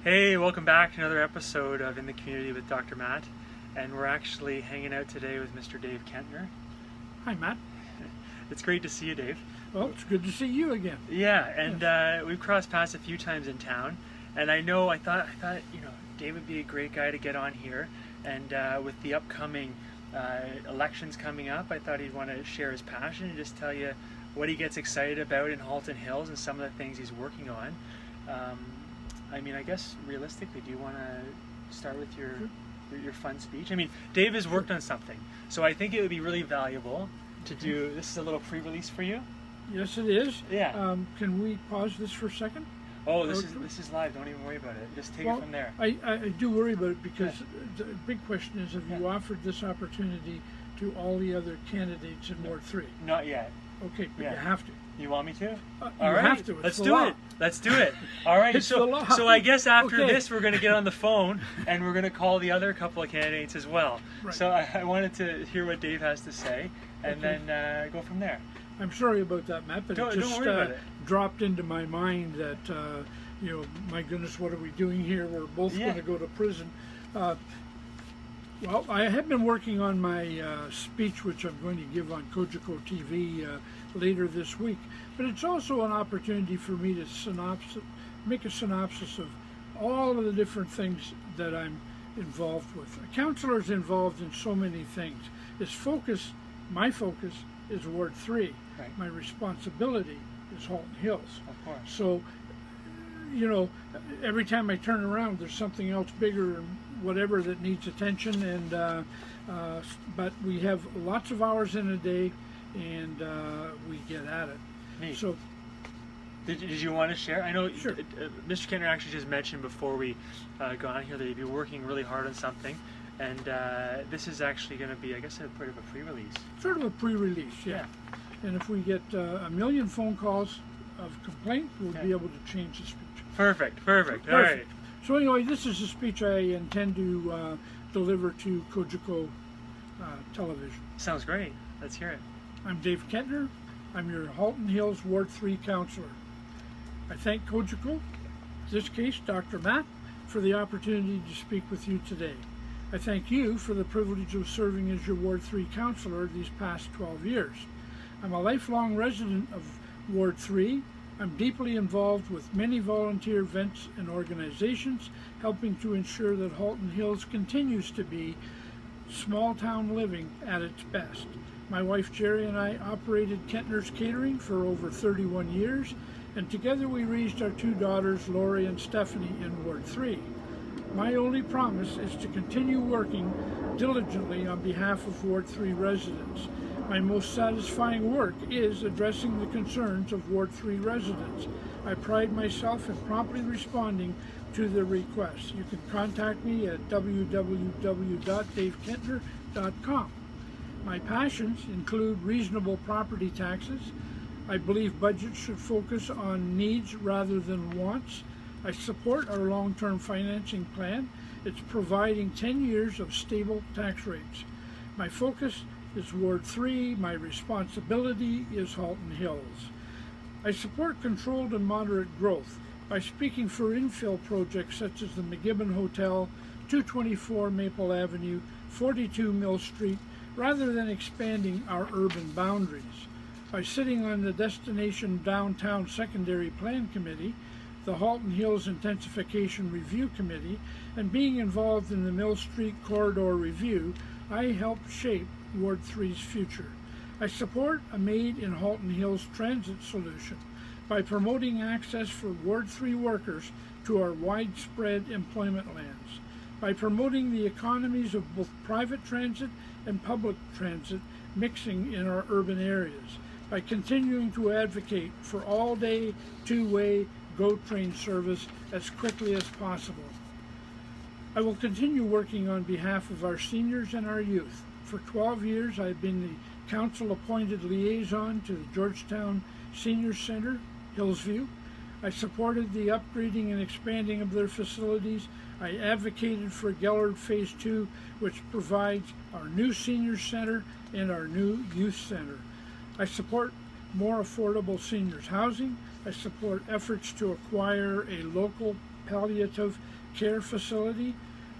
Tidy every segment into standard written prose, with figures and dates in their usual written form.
Hey, welcome back to another episode of In the Community with Dr. Matt. And we're actually hanging out today with Mr. Dave Kentner. Hi, Matt. It's great to see you, Dave. Well, it's good to see you again. Yeah, and we've crossed paths a few times in town. And I thought, Dave would be a great guy to get on here. And with the upcoming elections coming up, I thought he'd want to share his passion and just tell you what he gets excited about in Halton Hills and some of the things he's working on. I guess realistically, do you want to start with your fun speech? Dave has worked on something, so I think it would be really valuable to do. This is a little pre-release for you. Yes, it is. Yeah. Can we pause this for a second? Oh, this is live. Don't even worry about it. Just take it from there. I do worry about it because the big question is, have you offered this opportunity to all the other candidates in Ward 3? Not yet. Okay, but you have to. You want me to? All right. Have to. Let's do it. Let's do it. All right. So I guess after this, we're going to get on the phone and we're going to call the other couple of candidates as well. Right. So I wanted to hear what Dave has to say and then go from there. I'm sorry about that, Matt, but it just dropped into my mind that, my goodness, what are we doing here? We're both going to go to prison. Well, I have been working on my speech, which I'm going to give on Cogeco TV later this week. But it's also an opportunity for me to make a synopsis of all of the different things that I'm involved with. A councillor is involved in so many things. My focus is Ward 3. Right. My responsibility is Halton Hills. Of course. So, every time I turn around, there's something else bigger and whatever that needs attention. And but we have lots of hours in a day, and we get at it. Neat. So, did you want to share? I know sure. Mr. Kentner actually just mentioned before we got on here that you'd be working really hard on something, and this is actually going to be, I guess, a bit of a pre-release. Sort of a pre-release, yeah. And if we get a million phone calls of complaint, we'll be able to change the speech. Perfect. All right. So anyway, this is a speech I intend to deliver to Cogeco television. Sounds great. Let's hear it. I'm Dave Kentner. I'm your Halton Hills Ward 3 councillor. I thank Cogeco, in this case Dr. Matt, for the opportunity to speak with you today. I thank you for the privilege of serving as your Ward 3 councillor these past 12 years. I'm a lifelong resident of Ward 3. I'm deeply involved with many volunteer events and organizations, helping to ensure that Halton Hills continues to be small town living at its best. My wife Jerry and I operated Kentner's Catering for over 31 years, and together we raised our two daughters, Lori and Stephanie, in Ward 3. My only promise is to continue working diligently on behalf of Ward 3 residents. My most satisfying work is addressing the concerns of Ward 3 residents. I pride myself in promptly responding to their requests. You can contact me at www.davekentner.com. My passions include reasonable property taxes. I believe budgets should focus on needs rather than wants. I support our long-term financing plan. It's providing 10 years of stable tax rates. My focus is Ward 3. My responsibility is Halton Hills. I support controlled and moderate growth by speaking for infill projects such as the McGibbon Hotel, 224 Maple Avenue, 42 Mill Street, rather than expanding our urban boundaries. By sitting on the Destination Downtown Secondary Plan Committee, the Halton Hills Intensification Review Committee, and being involved in the Mill Street Corridor Review, I help shape Ward 3's future. I support a Made in Halton Hills transit solution by promoting access for Ward 3 workers to our widespread employment lands, by promoting the economies of both private transit and public transit mixing in our urban areas, by continuing to advocate for all-day, two-way GO train service as quickly as possible. I will continue working on behalf of our seniors and our youth. For 12 years, I've been the council-appointed liaison to the Georgetown Senior Center, Hillsview. I supported the upgrading and expanding of their facilities. I advocated for Gellard Phase 2, which provides our new senior center and our new youth center. I support more affordable seniors housing. I support efforts to acquire a local Palliative Care Facility.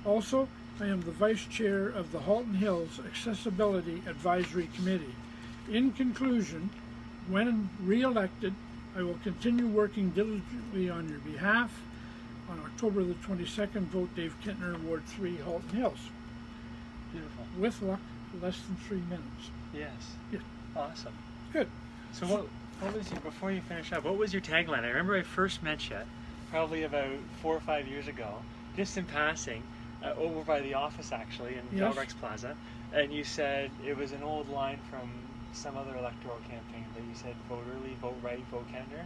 Also, I am the Vice Chair of the Halton Hills Accessibility Advisory Committee. In conclusion, when re-elected, I will continue working diligently on your behalf. On October the 22nd, vote Dave Kentner, Ward 3, Halton Hills. Beautiful. With luck, less than 3 minutes. Yes. Yeah. Awesome. Good. So what was your, before you finish up, what was your tagline? I remember I first met you probably about 4 or 5 years ago, just in passing, over by the office actually in Yes. Calrex Plaza, and you said it was an old line from some other electoral campaign that you said, vote early, vote right, vote Kentner.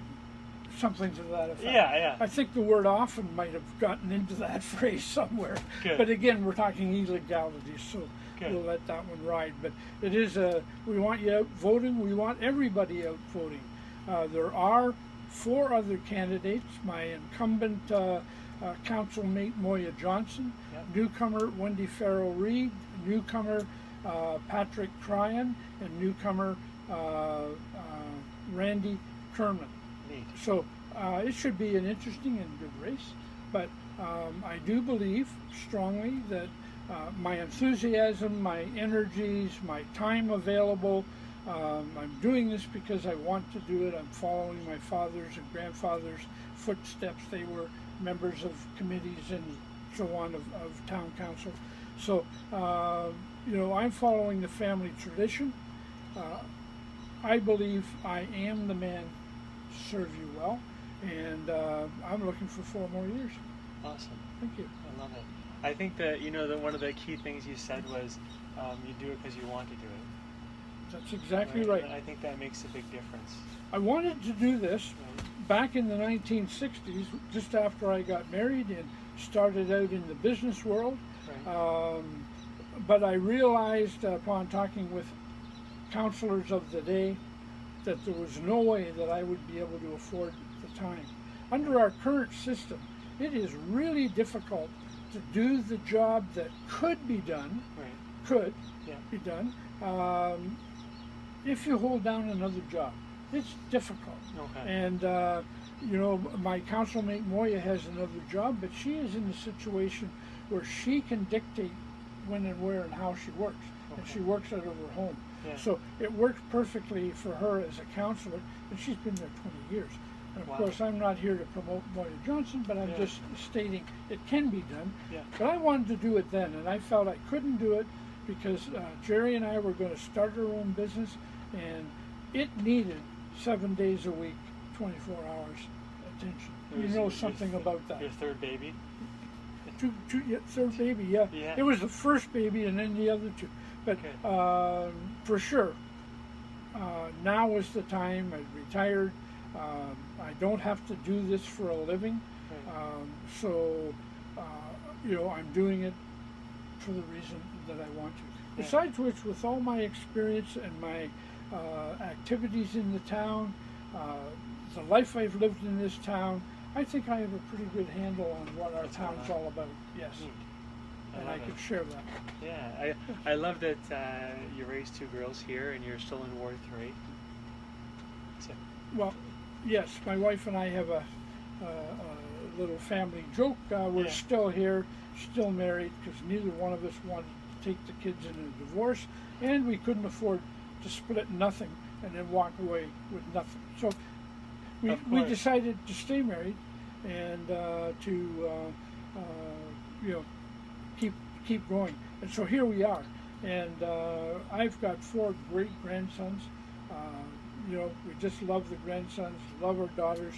Something to that effect. Yeah, yeah. I think the word often might have gotten into that phrase somewhere. Good. But again, we're talking illegalities, so Good. we'll let that one ride. But it is we want you out voting. We want everybody out voting. There are 4 other candidates. My incumbent council mate Moya Johnson, Yep. newcomer Wendy Farrell-Reed, newcomer Patrick Tryon, and newcomer Randy Kerman. Neat. So it should be an interesting and good race, but I do believe strongly that my enthusiasm, my energies, my time available, I'm doing this because I want to do it. I'm following my father's and grandfather's footsteps. They were members of committees and so on of town council. So, I'm following the family tradition. I believe I am the man to serve you well, and I'm looking for 4 more years. Awesome. Thank you. I love it. I think that, that one of the key things you said was you do it because you want to do it. That's exactly right. And I think that makes a big difference. I wanted to do this Right. back in the 1960s, just after I got married and started out in the business world. Right. But I realized upon talking with councilors of the day that there was no way that I would be able to afford the time. Under our current system, it is really difficult to do the job that could be done, Right. Yeah. be done, if you hold down another job. It's difficult. Okay. And, my councilmate Moya has another job, but she is in a situation where she can dictate when and where and how she works. And Okay. she works out of her home. Yeah. So it works perfectly for her as a councilor, and she's been there 20 years. And of Wow. course, I'm not here to promote Moya Johnson, but I'm Yeah. just stating it can be done. Yeah. But I wanted to do it then, and I felt I couldn't do it because Jerry and I were going to start our own business, and it needed 7 days a week, 24 hours attention. It You was know your something about that. Your third baby? Third baby, yeah. Yeah. It was the first baby and then the other 2. But Okay. for sure, now is the time. I retired. I don't have to do this for a living. Right. So, I'm doing it for the reason that I want to. Yeah. Besides which, with all my experience and my activities in the town, the life I've lived in this town, I think I have a pretty good handle on what our What's going town's on. all about. Yes, Neat. and love I it. could share that. Yeah, I love that you raised 2 girls here and you're still in Ward 3. So, Well, yes, my wife and I have a little family joke. We're Yeah. still here, still married, because neither one of us wanted to take the kids in a divorce, and we couldn't afford to split nothing and then walk away with nothing. So we Of course. decided to stay married and keep going. And so here we are. And I've got 4 great grandsons. We just love the grandsons, love our daughters.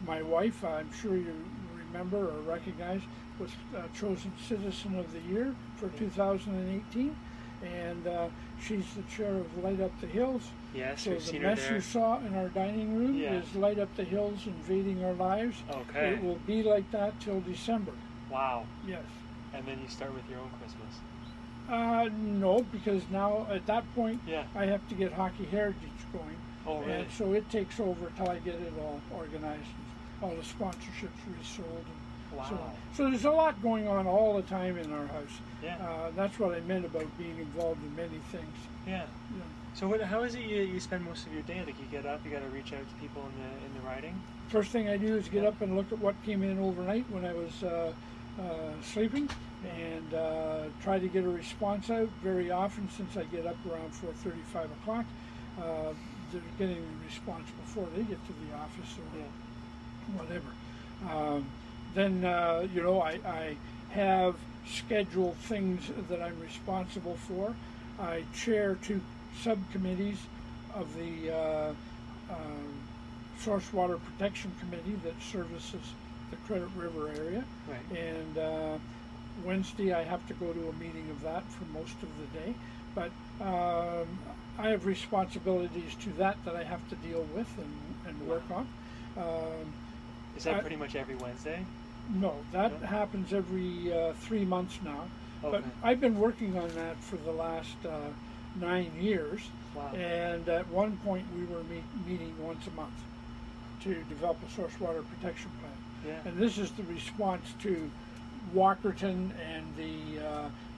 My wife, I'm sure you remember or recognize, was chosen Citizen of the Year for 2018. And she's the chair of Light Up the Hills. yes, So we've the seen her mess there. you saw in our dining room Yeah. is Light Up the Hills invading our lives. Okay. It will be like that till December. Wow. Yes. And then you start with your own Christmas. No, because now at that point Yeah. I have to get Hockey Heritage going. Oh, really? And so it takes over till I get it all organized, and all the sponsorships resold, and so Wow. on. So there's a lot going on all the time in our house. Yeah. That's what I meant about being involved in many things. Yeah. Yeah. So how is it you spend most of your day? Like you get up, you got to reach out to people in the riding. First thing I do is get up and look at what came in overnight when I was sleeping, and try to get a response out. Very often, since I get up around 4:30, 5 o'clock, they're getting the response before they get to the office or whatever. Then I have scheduled things that I'm responsible for. I chair 2 subcommittees of the Source Water Protection Committee that services the Credit River area. Right. And Wednesday I have to go to a meeting of that for most of the day. But I have responsibilities to that I have to deal with and work on. Is that pretty much every Wednesday? No, that happens every 3 months now. Okay. But I've been working on that for the last 9 years. Wow. And at one point we were meeting once a month to develop a source water protection plan. Yeah. And this is the response to Walkerton and the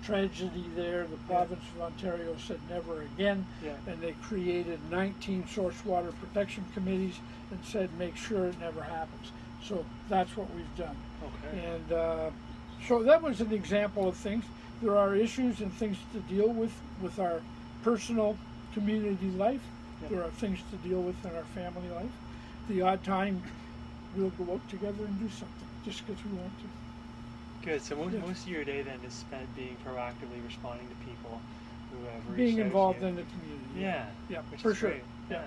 tragedy there. The province of Ontario said never again, and they created 19 source water protection committees and said make sure it never happens. So that's what we've done. Okay. And so that was an example of things. There are issues and things to deal with our personal community life. There are things to deal with in our family life. The odd time we'll go out together and do something just because we want to. Good. So most of your day then is spent being proactively responding to people who have being involved in the community. Yeah, which for sure. Great. Yeah.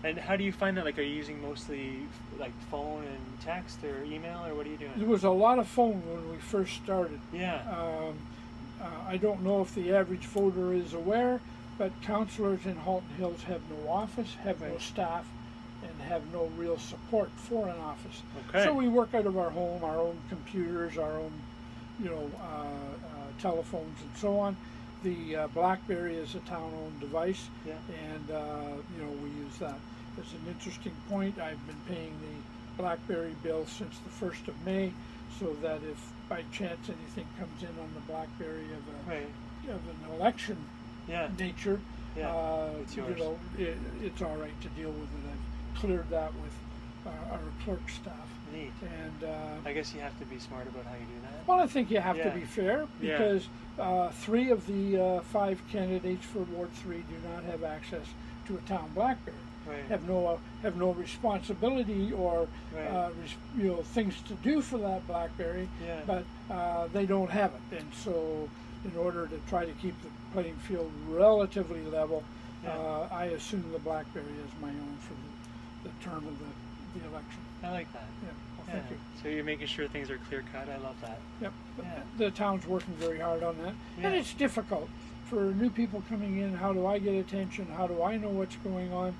And how do you find that? Like, are you using mostly like phone and text or email, or what are you doing? There was a lot of phone when we first started. Yeah. I don't know if the average voter is aware, but councillors in Halton Hills have no office, have no staff, and have no real support for an office. Okay. So we work out of our home, our own computers, our own, telephones and so on. The BlackBerry is a town-owned device, and we use that. As an interesting point, I've been paying the BlackBerry bill since the 1st of May, so that if by chance anything comes in on the BlackBerry of an election nature, it's yours. It's all right to deal with it. I've cleared that with our clerk staff. Neat. And I guess you have to be smart about how you do that. Well, I think you have to be fair, because 3 of the 5 candidates for Ward 3 do not have access to a town BlackBerry. Right. Have no responsibility or things to do for that BlackBerry, but they don't have it. And so, in order to try to keep the playing field relatively level, I assume the BlackBerry as my own for the term of the election. I like that. Yeah. Well, thank you. So you're making sure things are clear cut. I love that. Yep. The town's working very hard on that, and it's difficult for new people coming in. How do I get attention? How do I know what's going on?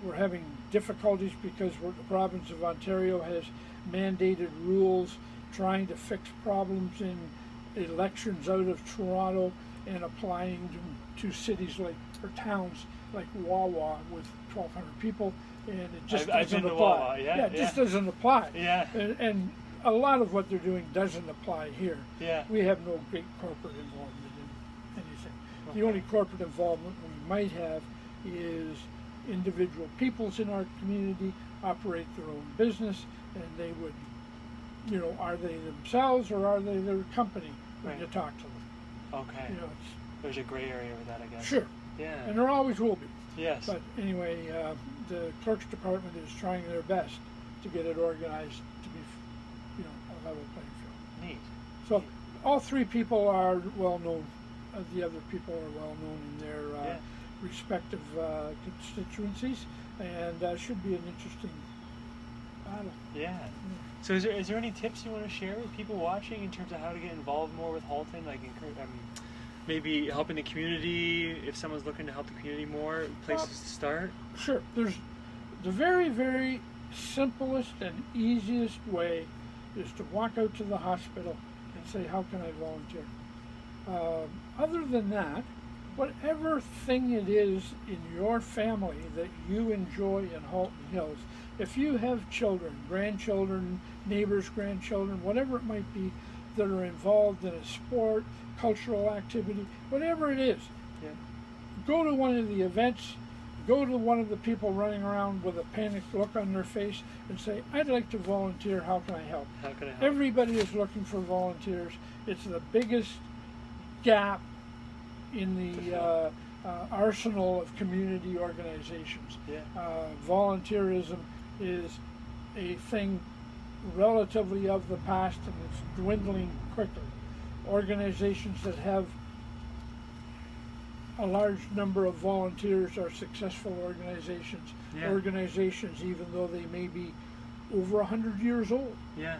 We're having difficulties because the province of Ontario has mandated rules trying to fix problems in elections out of Toronto and applying to cities or towns like Wawa with 1,200 people, and it just doesn't apply. Wawa, it just doesn't apply. Yeah. And a lot of what they're doing doesn't apply here. Yeah. We have no great corporate involvement in anything. Okay. The only corporate involvement we might have is individual peoples in our community operate their own business, and they would, are they themselves or are they their company when you talk to them? Okay. There's a gray area with that, I guess. Sure. Yeah. And there always will be. Yes. But anyway, the clerk's department is trying their best to get it organized to be, a level playing field. Neat. So all 3 people are well known. The other people are well known in their respective constituencies, and should be an interesting battle. Yeah. So is there any tips you want to share with people watching in terms of how to get involved more with Halton, like maybe helping the community, if someone's looking to help the community more, places to start? Sure. There's the very, very simplest and easiest way is to walk out to the hospital and say, how can I volunteer? Other than that, whatever thing it is in your family that you enjoy in Halton Hills, if you have children, grandchildren, neighbors' grandchildren, whatever it might be, that are involved in a sport, cultural activity, whatever it is, go to one of the events, go to one of the people running around with a panicked look on their face and say, I'd like to volunteer, how can I help? How can I help? Everybody is looking for volunteers. It's the biggest gap in the arsenal of community organizations. Yeah. Volunteerism is a thing relatively of the past, and it's dwindling quickly. Organizations that have a large number of volunteers are successful organizations. Yeah. Organizations, even though they may be over 100 years old, Yeah.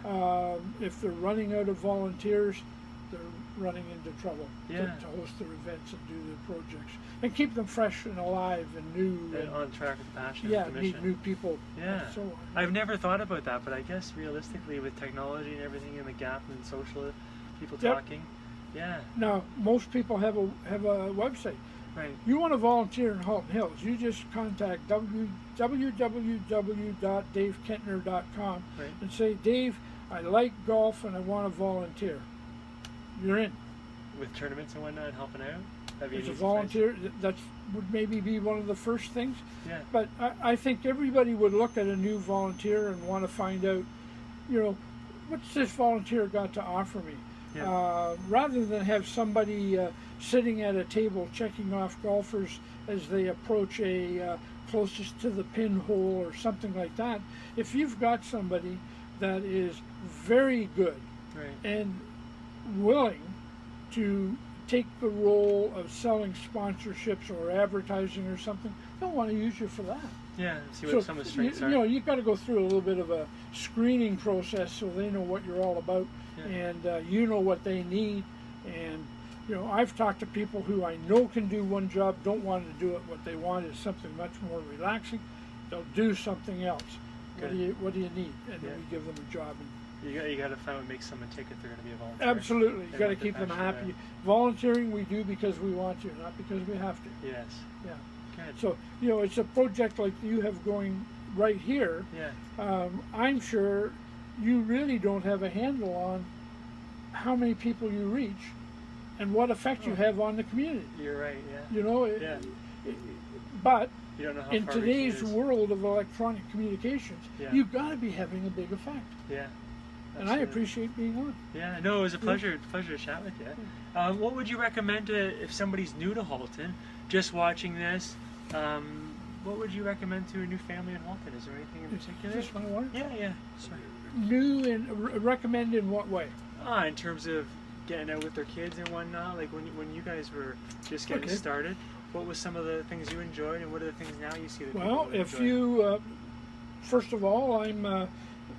if they're running out of volunteers, they're running into trouble Yeah. to host their events and do their projects and keep them fresh and alive and new. And on track with passion Yeah, and the meet mission. new people. Yeah. And so on. I've never thought about that, but I guess realistically with technology and everything in the gap and social people Yep. talking, yeah, Now, most people have a website. right. You want to volunteer in Halton Hills, you just contact www.davekentner.com Right. and say, Dave, I like golf and I want to volunteer. You're in. With tournaments and whatnot, helping out. That'd be As a an easy volunteer, that would maybe be one of the first things. place. Yeah. But I think everybody would look at a new volunteer and want to find out, what's this volunteer got to offer me? Yeah. Rather than have somebody sitting at a table checking off golfers as they approach a closest to the pinhole or something like that, if you've got somebody that is very good Right. and willing to take the role of selling sponsorships or advertising or something, they'll want to use you for that. Yeah. See what some of the strengths are. You've got to go through a little bit of a screening process so they know what you're all about, Yeah. and you know what they need. And I've talked to people who I know can do one job, don't want to do it. What they want is something much more relaxing. They'll do something else. What do you need? And then we give them a job. And You got to find what makes someone tick if they're going to be a volunteer. absolutely, you And got to let the keep them passion happy. out. Volunteering we do because we want to, not because we have to. Yes. Yeah. Good. So it's a project like you have going right here. Yeah. I'm sure you really don't have a handle on how many people you reach and what effect you have on the community. You're right. Yeah. Yeah. But You don't know how in far reaching today's it is. world of electronic communications, Yeah. you've got to be having a big effect. Yeah. And I Absolutely. appreciate being on. Yeah, no, it was a pleasure to chat with you. What would you recommend if somebody's new to Halton, just watching this? What would you recommend to a new family in Halton? Is there anything in particular? Just my one. Yeah. Sorry. New and recommend in what way? In terms of getting out with their kids and whatnot, like when you guys were just getting Okay. started, what was some of the things you enjoyed, and what are the things now you see that Well, people if enjoy? you, first of all, I'm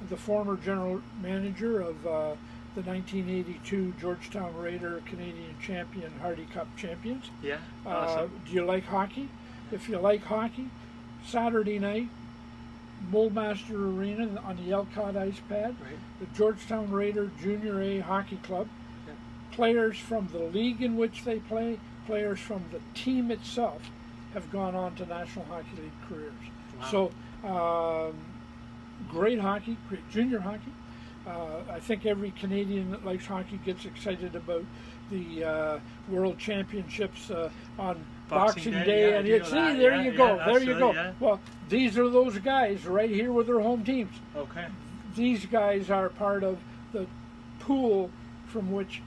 the former general manager of the 1982 Georgetown Raider Canadian Champion Hardy Cup champions. Yeah, awesome. Do you like hockey? If you like hockey, Saturday night, Bullmaster Arena on the Elcott ice pad, Right. the Georgetown Raider Junior A Hockey Club. Yeah. Players from the league in which they play, players from the team itself have gone on to National Hockey League careers. Wow. So, great hockey, great junior hockey. I think every Canadian that likes hockey gets excited about the World Championships on Boxing Day, yeah, I and do you know see, that. there Yeah, you go, yeah, there you go. absolutely, yeah. Well, these are those guys right here with their home teams. Okay. These guys are part of the pool from which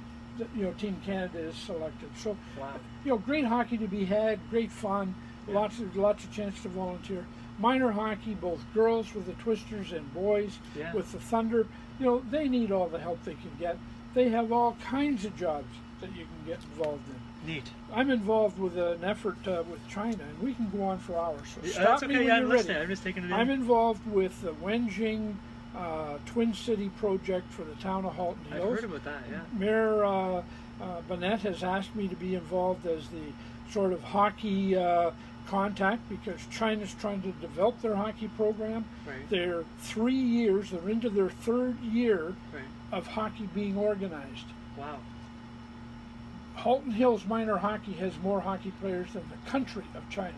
Team Canada is selected. So, Wow. great hockey to be had, great fun, Yeah. lots of chance to volunteer. Minor hockey, both girls with the Twisters and boys Yeah. with the Thunder, they need all the help they can get. They have all kinds of jobs that you can get involved in. Neat. I'm involved with an effort with China, and we can go on for hours. So stop That's me okay. when Yeah, you're I'm ready. listening. I'm just taking it in. I'm involved with the Wenjing Twin City project for the town of Halton I've Hills. heard about that. Yeah. Mayor Bennett has asked me to be involved as the sort of hockey contact because China's trying to develop their hockey program. Right. They're into their third year Right. of hockey being organized. Wow. Halton Hills minor hockey has more hockey players than the country of China.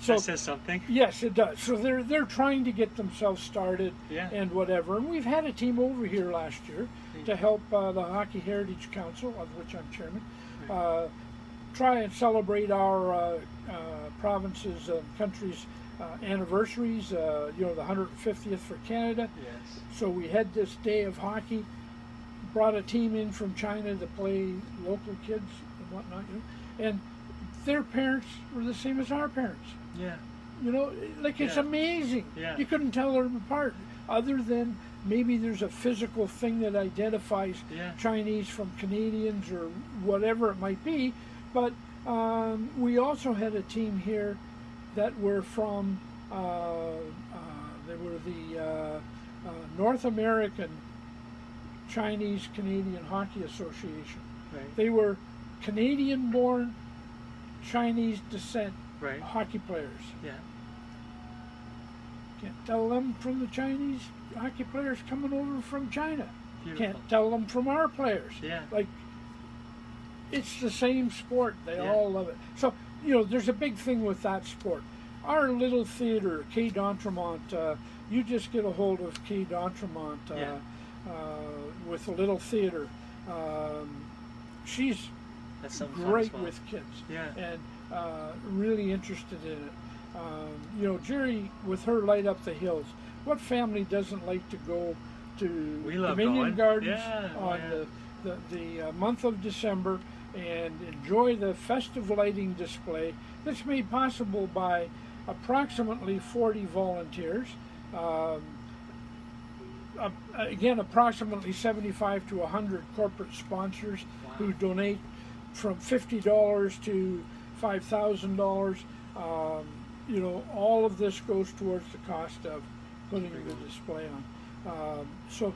So That says something. yes, it does. So they're trying to get themselves started Yeah. and whatever. And we've had a team over here last year to help the Hockey Heritage Council, of which I'm chairman, try and celebrate our provinces and countries' anniversaries. The 150th for Canada. Yes. So we had this day of hockey. Brought a team in from China to play local kids and whatnot. And their parents were the same as our parents. Yeah. It's amazing. Yeah. You couldn't tell them apart, other than maybe there's a physical thing that identifies Chinese from Canadians or whatever it might be. But we also had a team here that were from, they were the North American Chinese Canadian Hockey Association. Right. They were Canadian-born, Chinese descent hockey players. Yeah. Can't tell them from the Chinese hockey players coming over from China. Beautiful. Can't tell them from our players. Yeah. It's the same sport. They all love it. So, there's a big thing with that sport. Our little theater, Kay D'Entremont, you just get a hold of Kay D'Entremont with the little theater. She's great with kids and really interested in it. Jerry, with her Light Up the Hills, what family doesn't like to go to Dominion Gardens on the month of December and enjoy the festive lighting display that's made possible by approximately 40 volunteers. Again, approximately 75 to 100 corporate sponsors who donate from $50 to $5,000. All of this goes towards the cost of putting the display on. So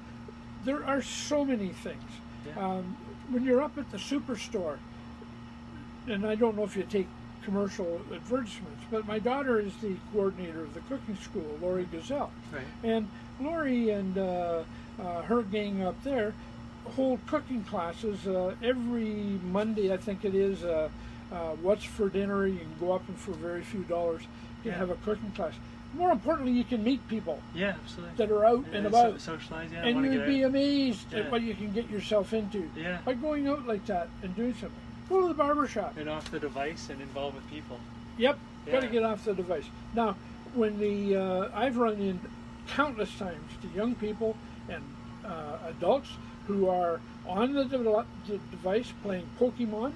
there are so many things. When you're up at the superstore, and I don't know if you take commercial advertisements, but my daughter is the coordinator of the cooking school, Lori Gazelle. Right. And Lori and her gang up there hold cooking classes every Monday, I think it is. What's for dinner? You can go up and for very few dollars you can have a cooking class. More importantly, you can meet people that are out and about. Socialize, and you'd be amazed at what you can get yourself into by going out like that and doing something. Go to the barber shop. And off the device and involved with people. Yep, got to get off the device. Now, when I've run in countless times to young people and adults who are on the device playing Pokemon.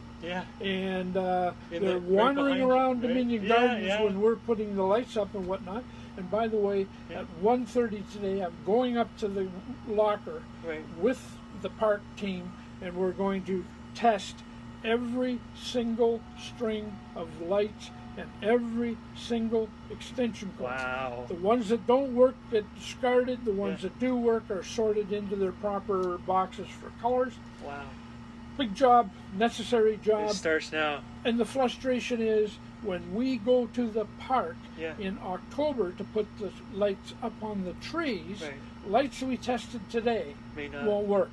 And they're wandering around Dominion Gardens when we're putting the lights up and whatnot. And by the way, at 1:30 today, I'm going up to the locker with the park team, and we're going to test every single string of lights and every single extension cord. Wow. The ones that don't work get discarded. The ones that do work are sorted into their proper boxes for colors. Wow. Big job, necessary job. It starts now. And the frustration is when we go to the park in October to put the lights up on the trees, lights we tested today won't work.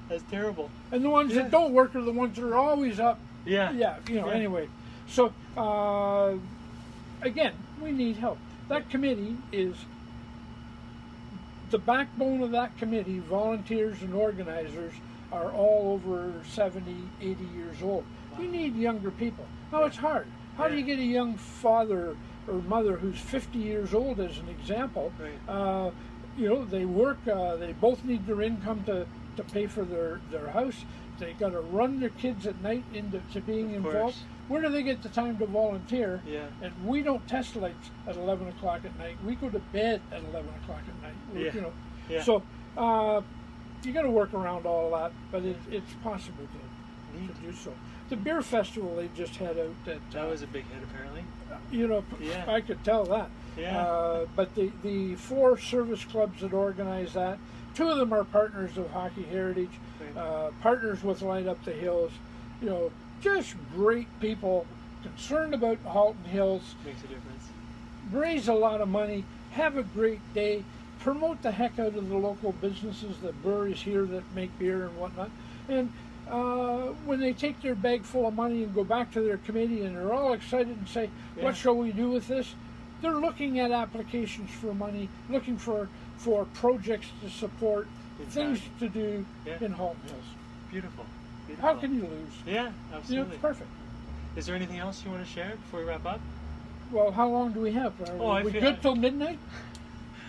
That's terrible. And the ones that don't work are the ones that are always up. Anyway. So, again, we need help. That committee is the backbone of that committee. Volunteers and organizers are all over 70, 80 years old. We need younger people. Now, it's hard. How do you get a young father or mother who's 50 years old, as an example? They work, they both need their income to pay for their house. They got to run their kids at night into being involved. Where do they get the time to volunteer? And we don't test lights at 11 o'clock at night. We go to bed at 11 o'clock at night. So you got to work around all that, but it's possible to do so. The beer festival they just had out that was a big hit, apparently. I could tell that. But the 4 service clubs that organize that, 2 of them are partners of Hockey Heritage, partners with Light Up the Hills. Just great people, concerned about Halton Hills. Makes a difference. Raise a lot of money, have a great day, promote the heck out of the local businesses, the breweries here that make beer and whatnot. And when they take their bag full of money and go back to their committee and they're all excited and say, what shall we do with this? They're looking at applications for money, looking for projects to support, things to do in Halton Hills. Beautiful. Beautiful. How can you lose? Yeah, You know, absolutely. it's perfect. Is there anything else you want to share before we wrap up? Well, how long do we have? Are we good till midnight?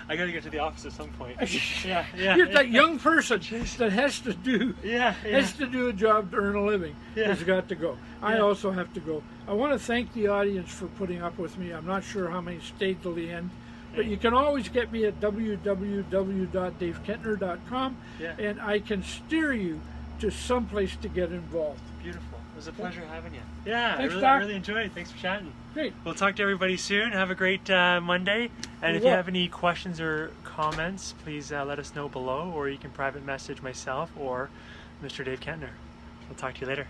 I got to get to the office at some point. Yeah. You're that young person that has to do Yeah. has to do a job to earn a living. Yeah. Has got to go. I Yeah. also have to go. I want to thank the audience for putting up with me. I'm not sure how many stayed till the end, but you can always get me at www.davekentner.com, and I can steer you to someplace to get involved. Beautiful. It was a pleasure having you. Yeah, Thanks, I Doc. really enjoyed it. Thanks for chatting. Great. We'll talk to everybody soon. Have a great Monday. And if you have any questions or comments, please let us know below, or you can private message myself or Mr. Dave Kentner. We'll talk to you later.